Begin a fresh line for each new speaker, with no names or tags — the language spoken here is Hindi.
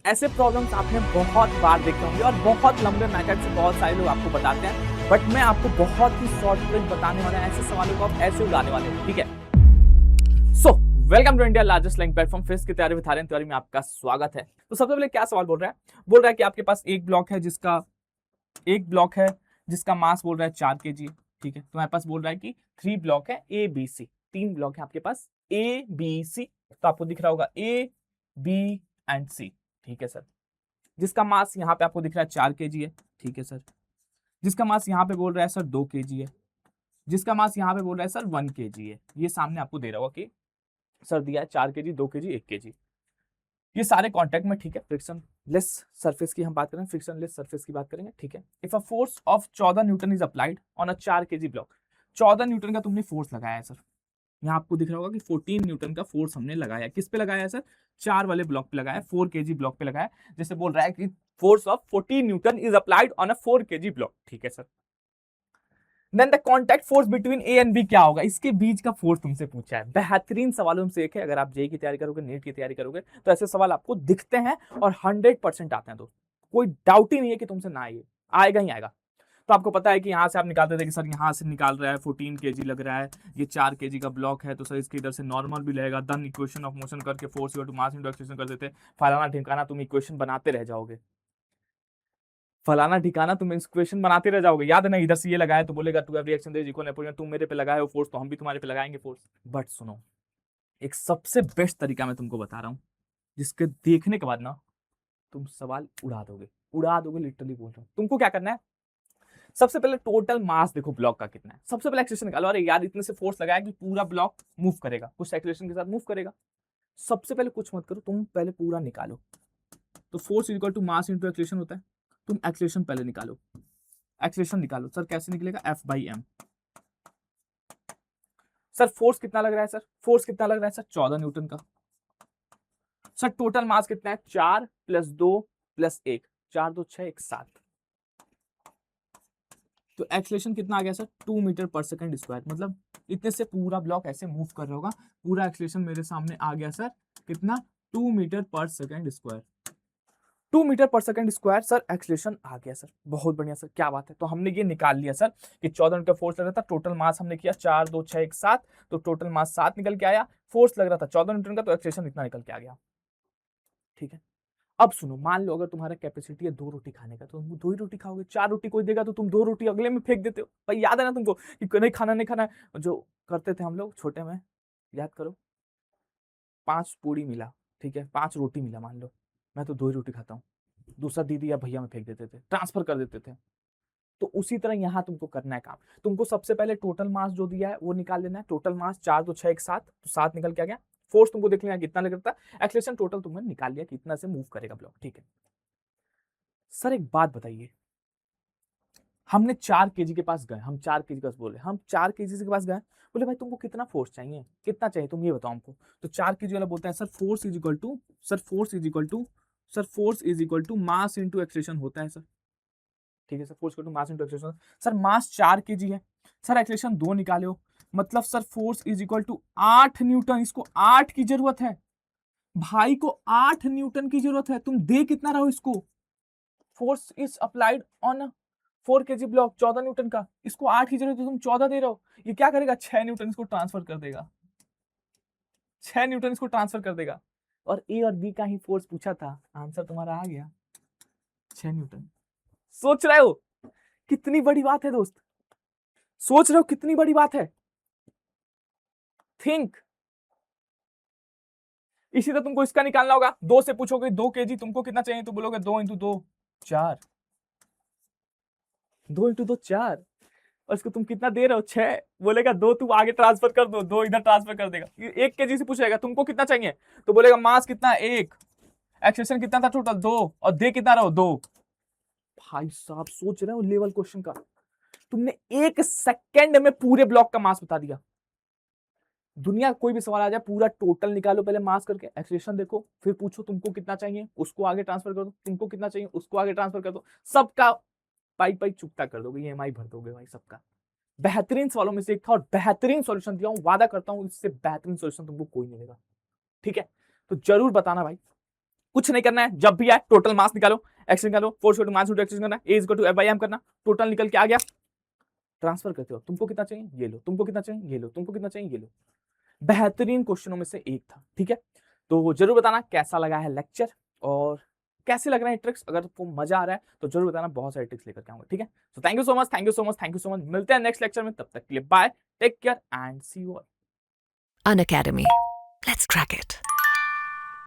ऐसे प्रॉब्लम्स आपने बहुत बार देखे होंगे और बहुत लंबे मेथड से बहुत सारे लोग आपको बताते हैं, बट मैं आपको बहुत ही शॉर्ट ट्रिक बताने वाला है। ऐसे सवालों को आप ऐसे उड़ाने वाले हो, ठीक है। So welcome to India largest learning platform physics की तैयारी विद आर्यन तिवारी में आपका स्वागत है। तो सबसे पहले क्या सवाल बोल रहा है? बोल रहा है कि आपके पास एक ब्लॉक है जिसका मास बोल रहा है 4 kg, ठीक है। तुम्हारे पास बोल रहा है कि 3 ब्लॉक है ए बी सी, 3 ब्लॉक है आपके पास ए बी सी। तो आपको दिख रहा होगा ए बी एंड सी, ठीक है सर। जिसका मास यहाँ पे आपको दिख रहा है 4 kg है, ठीक है सर। जिसका मास यहाँ पे बोल रहा है सर 2 kg है। जिसका मास यहाँ पे बोल रहा है सर 1 kg है। ये सामने आपको दे रहा होगा कि सर दिया है 4 kg, 2 kg, 1 kg। ये सारे कॉन्टेक्ट में, ठीक है। फ्रिक्शन लेस सरफेस की हम बात करें, फ्रिक्शन लेस सरफेस की बात करेंगे, ठीक है। If a force of 14 newton is applied on a 4 kg block, 14 Newton का तुमने फोर्स लगाया है सर। यहाँ आपको दिख रहा होगा कि 14 न्यूटन का फोर्स हमने लगाया है। किस पे लगाया है सर? 4 वाले ब्लॉक पे लगाया है, 4 kg ब्लॉक पे लगाया है। जैसे बोल रहा है कि force of 14 newton is applied on a 4 kg block, ठीक है sir. Then the contact force between A and B क्या होगा? इसके बीच का फोर्स तुमसे पूछा है। बेहतरीन सवालों में से एक है। अगर आप जेई की तैयारी करोगे, नीट की तैयारी करोगे, तो ऐसे सवाल आपको दिखते हैं और 100% आते हैं दोस्त। कोई डाउट ही नहीं है कि तुमसे ना आएगा ही आएगा। तो आपको पता है कि यहाँ से आप निकालते थे कि सर यहाँ से निकाल रहा है 14 kg लग रहा है, ये 4 kg का ब्लॉक है, तो सर इसके इधर से नॉर्मल भी लगेगा। देन इक्वेशन ऑफ मोशन करके force equal to mass into acceleration कर देते। फलाना ढिमकाना तुम इक्वेशन बनाते रह जाओगे, फलाना ठिकाना तुम इक्वेशन बनाते रह जाओगे। याद है ना, इधर से ये लगाया तो बोलेगा to every action there is equal Napoleon. तुम मेरे पे लगाए हो फोर्स तो हम भी तुम्हारे पे लगाएंगे फोर्स। बट सुनो, एक सबसे बेस्ट तरीका मैं तुमको बता रहा हूँ, जिसके देखने के बाद ना तुम सवाल उड़ा दोगे लिटरली बोल रहा हूँ। तुमको क्या करना है? सबसे पहले टोटल मास देखो ब्लॉक का कितना है। सबसे पहले एक्सेलरेशन निकालो। अरे यार, इतने से फोर्स लगाया कि पूरा ब्लॉक मूव करेगा, कुछ एक्सेलरेशन के साथ मूव करेगा। सबसे पहले कुछ मत करो, तुम पहले पूरा निकालो। तो force equal to mass into acceleration होता है। तुम एक्सेलरेशन पहले निकालो। एक्सेलरेशन निकालो सर, कैसे निकलेगा? F/m। सर फोर्स कितना लग रहा है? सर फोर्स कितना लग रहा है? सर 14 न्यूटन का। सर टोटल मास कितना है? 4 + 2 + 1, 4 2 6 1 7। तो एक्सेलरेशन कितना आ गया सर? 2 मीटर पर सेकंड स्क्वायर। मतलब इतने से पूरा ब्लॉक ऐसे मूव कर रहा होगा। पूरा एक्सेलरेशन मेरे सामने आ गया सर, कितना? 2 मीटर पर सेकंड स्क्वायर। 2 मीटर पर सेकंड स्क्वायर सर एक्सेलरेशन आ गया सर। बहुत बढ़िया सर, क्या बात है। तो हमने ये निकाल लिया सर कि 14 न्यूटन फोर्स लग रहा था। टोटल मास हमने किया 4 2 6 1 7, तो टोटल मास 7 निकल के आया। फोर्स लग रहा था 14 न्यूटन का, तो एक्सेलरेशन इतना निकल के आ गया, ठीक है। अब सुनो, मान लो अगर तुम्हारा कैपेसिटी है 2 रोटी खाने का, तो तुम 2 ही रोटी खाओगे। 4 रोटी कोई देगा तो तुम 2 रोटी अगले में फेंक देते हो। भाई याद है ना तुमको कि नहीं खाना, नहीं खाना है जो करते थे हम लोग छोटे में? याद करो, 5 पूड़ी मिला, ठीक है, 5 रोटी मिला मान लो, मैं तो 2 ही रोटी खाता हूँ, दूसरा दीदी या भैया में फेंक देते थे, ट्रांसफर कर देते थे। तो उसी तरह यहां तुमको करना है काम। तुमको सबसे पहले टोटल मास जो दिया है वो निकाल लेना है। टोटल मास 4 2 6 1 7, तो 7 निकल के आ गया। फोर्स तुमको देख लेना कितना लग रहा था। एक्सेलरेशन टोटल तुमने निकाल लिया कितना से मूव करेगा ब्लॉक, ठीक है। सर एक बात बताइए, हमने 4 kg के पास गए, हम 4 kg के पास बोले, हम 4 kg के पास गए, बोले भाई तुमको कितना फोर्स चाहिए, कितना चाहिए तुम ये बताओ हमको। तो 4 kg वाला बोलता है sir force is equal to mass into acceleration होता है सर, ठीक है sir. Force equal to mass into acceleration. Sir mass 4 kg है सर, एक्सेलरेशन 2 निकाले हो, मतलब sir force is equal to 8 newton. इसको 8 की जरूरत है भाई को, 8 न्यूटन की जरूरत है। तुम दे कितना रहो इसको? Force is applied on 4 kg block 14 Newton का, इसको 8 की जरूरत है, तुम 14 दे रहे हो। ये क्या करेगा? 6 न्यूटन इसको ट्रांसफर कर देगा, 6 न्यूटन इसको ट्रांसफर कर देगा। और ए और बी का ही फोर्स पूछा था, आंसर तुम्हारा आ गया 6 न्यूटन। सोच रहे हो कितनी बड़ी बात है दोस्त? सोच रहे हो कितनी बड़ी बात है? थिंक। इसी तरह तुमको इसका निकालना होगा। 2 से पूछोगे 2 kg तुमको कितना चाहिए, तो बोलोगे 2 × 2 4, 2 × 2 4, और इसको तुम कितना दे रहे हो? 6। बोलेगा 2 तुम आगे ट्रांसफर कर दो, 2 इधर ट्रांसफर कर देगा। 1 kg से पूछेगा तुमको कितना चाहिए, तो बोलेगा मास कितना 1, एक्सेलरेशन कितना था टोटल 2, और दे कितना रहो 2। भाई साहब सोच रहे हो लेवल क्वेश्चन का? तुमने 1 सेकंड में पूरे ब्लॉक का मास बता दिया। दुनिया कोई भी सवाल आ जाए, पूरा टोटल निकालो पहले मास करके, एक्सेलरेशन देखो, फिर पूछो तुमको कितना चाहिए, उसको आगे ट्रांसफर कर दो, तुमको कितना चाहिए उसको आगे ट्रांसफर कर दो, सबका पाई पाई चुकता कर दोगे, ईएमआई भर दोगे भाई सबका। बेहतरीन सवालों में से एक था और बेहतरीन सॉल्यूशन दिया हूं, वादा करता हूं इससे बेहतरीन सॉल्यूशन तुमको कोई मिलेगा, ठीक है। तो जरूर बताना भाई कुछ नहीं करना है, जब भी आए टोटल मास निकालो, एक्स निकालो, force to mass to X करना, a is equal to F by M करना, टोटल निकल के आ गया, ट्रांसफर करते हो, तुमको कितना चाहिए ये लो, तुमको कितना चाहिए ये लो, तुमको कितना चाहिए ये लो। बेहतरीन क्वेश्चनों में से एक था, ठीक है। तो जरूर बताना कैसा लगा है लेक्चर और कैसे लग रहे हैं ट्रिक्स। अगर तुमको मजा आ रहा है तो जरूर बताना, बहुत सारे ट्रिक्स लेकर के आऊंगा, ठीक है। So thank you so much, thank you so much, thank you so much. मिलते हैं नेक्स्ट लेक्चर में, तब तक के लिए bye, take care and see you all.
Unacademy. Let's crack it.